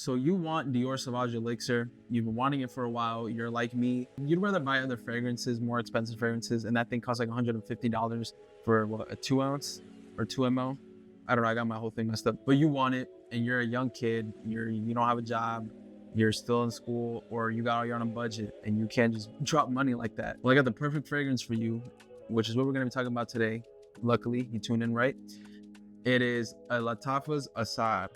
So you want Dior Sauvage Elixir. You've been wanting it for a while. You're like me. You'd rather buy other fragrances, more expensive fragrances, and that thing costs like $150 for what, a 2 ounce or 2 ml? I don't know. I got my whole thing messed up. But you want it, and you're a young kid. You don't have a job. You're still in school, or you're on a budget, and you can't just drop money like that. Well, I got the perfect fragrance for you, which is what we're gonna be talking about today. Luckily, you tuned in right. It is a Lattafa ASAD.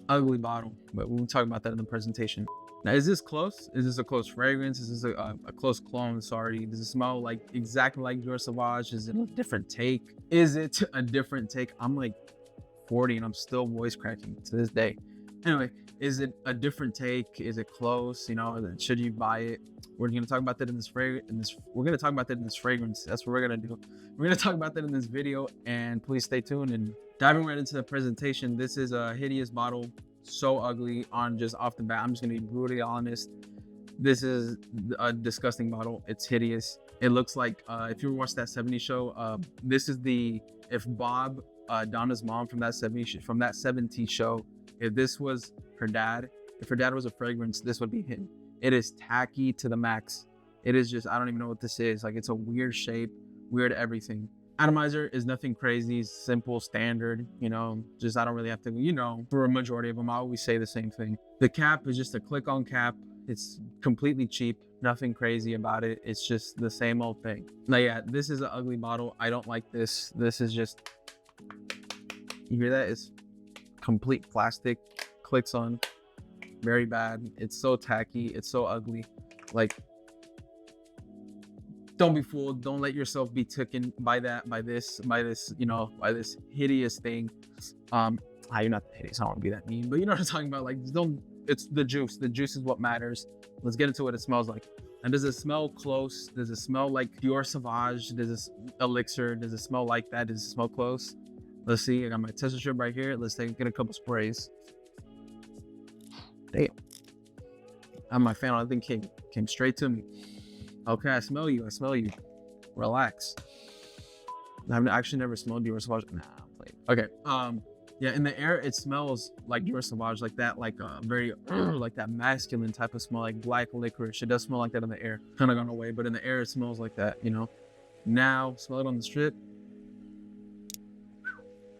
Ugly bottle, but we'll talk about that in the presentation. Now, is this close? Is this a close fragrance? Is this a close clone? Sorry. Does it smell like exactly like Dior Sauvage? Is it a different take? Is it a different take? I'm like 40 and I'm still voice cracking to this day. Anyway, is it a different take? Is it close? You know, should you buy it? We're gonna talk about that in this fragrance. We're gonna talk about that in this fragrance. That's what we're gonna do. We're gonna talk about that in this video, and please stay tuned. And diving right into the presentation, this is a hideous bottle, so ugly. Just off the bat, I'm just gonna be brutally honest. This is a disgusting bottle. It's hideous. It looks like if you watched that 70s show, this is if Bob, Donna's mom from that 70s show, if this was her dad, if her dad was a fragrance, this would be him. It is tacky to the max. It is just, I don't even know what this is. Like, it's a weird shape, weird everything. Atomizer is nothing crazy, simple, standard, you know, just I don't really have to, you know, for a majority of them, I always say the same thing. The cap is just a click-on cap. It's completely cheap, nothing crazy about it. It's just the same old thing. Now, yeah, this is an ugly bottle. I don't like this. This is just, you hear that? It's complete plastic, clicks on. Very bad. It's so tacky. It's so ugly. Like, don't be fooled. Don't let yourself be taken by this hideous thing. You're not hideous. I don't want to be that mean, but you know what I'm talking about. Like, it's the juice. The juice is what matters. Let's get into what it smells like. And does it smell close? Does it smell like Dior Sauvage? Does it Elixir? Does it smell like that? Does it smell close? Let's see. I got my tester strip right here. Let's get a couple sprays. Damn. I'm my fan. I think came straight to me. Okay, I smell you. Relax. I've actually never smelled Dior Sauvage. Nah, I'm playing. Okay. Yeah, in the air it smells like Dior Sauvage, like that, like very like that masculine type of smell, like black licorice. It does smell like that in the air. Kind of gone away, but in the air it smells like that, you know. Now smell it on the strip.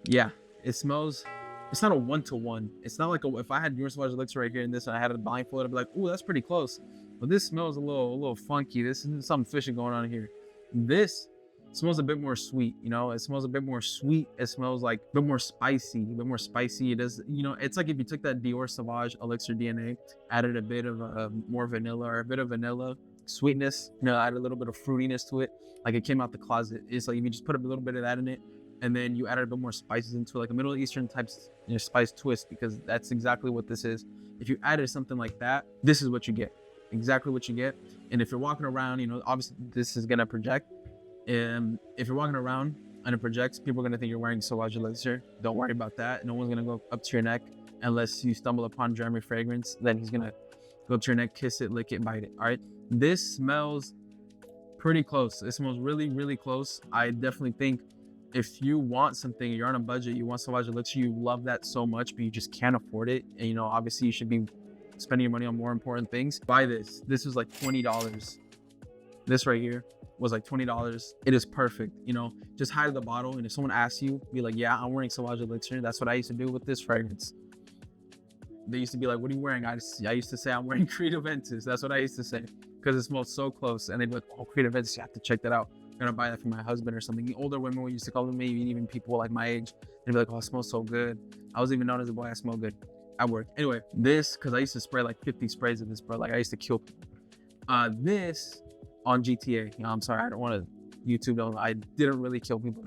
Yeah, it smells. It's not a one-to-one. It's not like if I had Dior Sauvage Elixir right here and this, and I had it blindfolded, I'd be like, ooh, that's pretty close. But this smells a little funky. This is something fishy going on here. This smells a bit more sweet, you know. It smells a bit more sweet. It smells like a bit more spicy, It does, you know, it's like if you took that Dior Sauvage Elixir DNA, added a bit of more vanilla, or a bit of vanilla sweetness, you know, add a little bit of fruitiness to it, like it came out the closet. It's like if you just put a little bit of that in it, and then you added a bit more spices into it, like a Middle Eastern type, you know, spice twist, because that's exactly what this is. If you added something like that, this is what you get. Exactly what you get. And if you're walking around, you know, obviously this is gonna project. If you're walking around and it projects, people are gonna think you're wearing Sauvage Elixir. Don't worry about that. No one's gonna go up to your neck unless you stumble upon Jeremy fragrance. Then he's gonna go up to your neck, kiss it, lick it, bite it. All right. This smells pretty close. It smells really, really close. I definitely think if you want something, you're on a budget, you want Sauvage Elixir, you love that so much, but you just can't afford it. And you know, obviously you should be spending your money on more important things. Buy this. This was like $20. This right here was like $20. It is perfect. You know, just hide the bottle, and if someone asks you, be like, yeah, I'm wearing Sauvage Elixir. That's what I used to do with this fragrance. They used to be like, what are you wearing? I used to say I'm wearing Creed Aventus. That's what I used to say, because it smells so close. And they'd be like, oh, Creed Aventus, you have to check that out. I'm gonna buy that for my husband or something. The older women used to call me, maybe even people like my age, they'd be like, oh, it smells so good. I was even known as a boy, I smell good at work. Anyway, this, because I used to spray like 50 sprays of this, bro. Like, I used to kill people. This on GTA. You know, I'm sorry, I don't want to YouTube. I didn't really kill people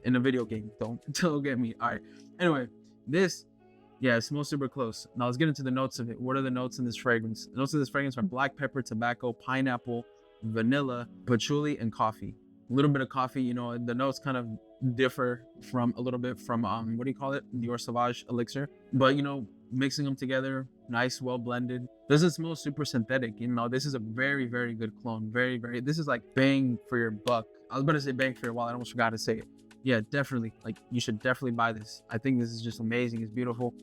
in a video game. Don't get me. All right. Anyway, this, yeah, it smells super close. Now let's get into the notes of it. What are the notes in this fragrance? The notes of this fragrance are black pepper, tobacco, pineapple, vanilla, patchouli, and coffee. A little bit of coffee. You know, the notes kind of differ from a little bit from what do you call it, Dior Sauvage Elixir, but you know, mixing them together, nice, well blended. Doesn't smell super synthetic. You know, this is a very, very good clone. Very, very, this is like bang for your buck. I was about to say bang for your wallet, I almost forgot to say it. Yeah, definitely, like, you should definitely buy this. I think this is just amazing. It's beautiful.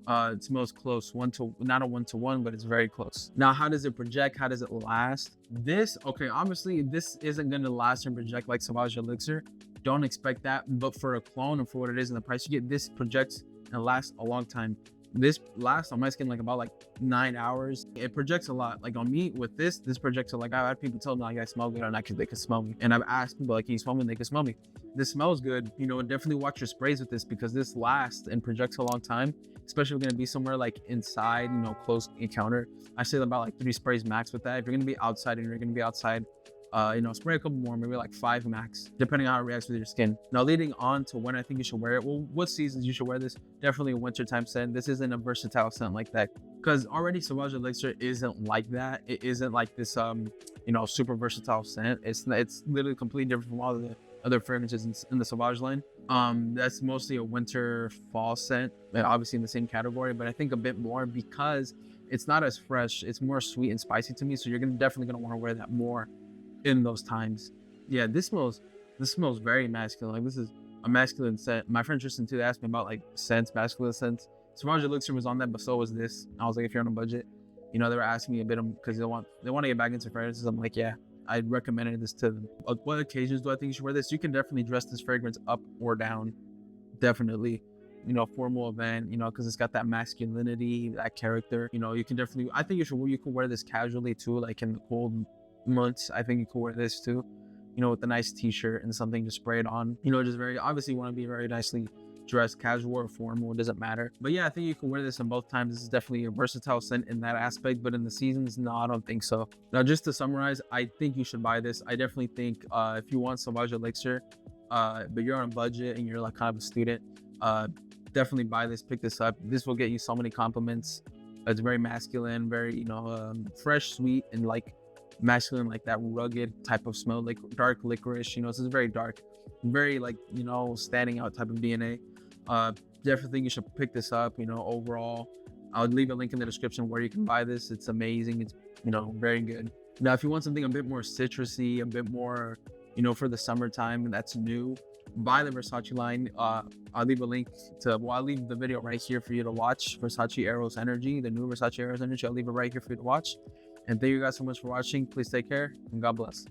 It smells close, not a 1-to-1, but it's very close. Now, how does it project? How does it last? This, okay, obviously this isn't gonna last and project like Sauvage Elixir. Don't expect that, but for a clone and for what it is and the price you get, this projects and lasts a long time. This lasts on my skin like about like 9 hours. It projects a lot. Like on me with this projects a lot. Like I've had people tell me like I smell good, and they can smell me. And I've asked people like, can you smell me? And they can smell me. This smells good. You know, definitely watch your sprays with this because this lasts and projects a long time. Especially if you're gonna be somewhere like inside, you know, close encounter. I say about like 3 sprays max with that. If you're gonna be outside and you're gonna be outside, you know, spray a couple more, maybe like 5 max, depending on how it reacts with your skin. Now, leading on to when I think you should wear it. Well, what seasons you should wear this? Definitely a wintertime scent. This isn't a versatile scent like that because already Sauvage Elixir isn't like that. It isn't like this, you know, super versatile scent. It's literally completely different from all the other fragrances in the Sauvage line. That's mostly a winter fall scent, obviously in the same category, but I think a bit more because it's not as fresh. It's more sweet and spicy to me. So you're definitely gonna want to wear that more in those times. Yeah, this smells very masculine. Like this is a masculine scent. My friend Tristan too asked me about like scents, masculine scents. Sauvage Elixir was on that, but so was this. I was like, if you're on a budget, you know, they were asking me a bit because they want to get back into fragrances. I'm like, yeah, I recommended this to them. What occasions do I think you should wear this? You can definitely dress this fragrance up or down. Definitely, you know, formal event, you know, because it's got that masculinity, that character. You know, you can definitely. I think you can wear this casually too, like in the cold months. I think you could wear this too, you know, with a nice t-shirt and something to spray it on. You know, just very obviously you want to be very nicely dressed, casual or formal, it doesn't matter. But yeah, I think you can wear this in both times. This is definitely a versatile scent in that aspect, but in the seasons, no, I don't think so. Now, just to summarize, I think you should buy this. I definitely think if you want Sauvage Elixir, but you're on a budget and you're like kind of a student, definitely buy this, pick this up. This will get you so many compliments. It's very masculine, very, you know, fresh, sweet, and like masculine, like that rugged type of smell, like dark licorice. You know, this is very dark, very like, you know, standing out type of DNA. Definitely think you should pick this up. You know, overall, I would leave a link in the description where you can buy this. It's amazing. It's, you know, very good. Now, if you want something a bit more citrusy, a bit more, you know, for the summertime and that's new, buy the Versace line. I'll leave a link to, well, I'll leave the video right here for you to watch. Versace Eros Energy, the new Versace Eros Energy. I'll leave it right here for you to watch. And thank you guys so much for watching. Please take care and God bless.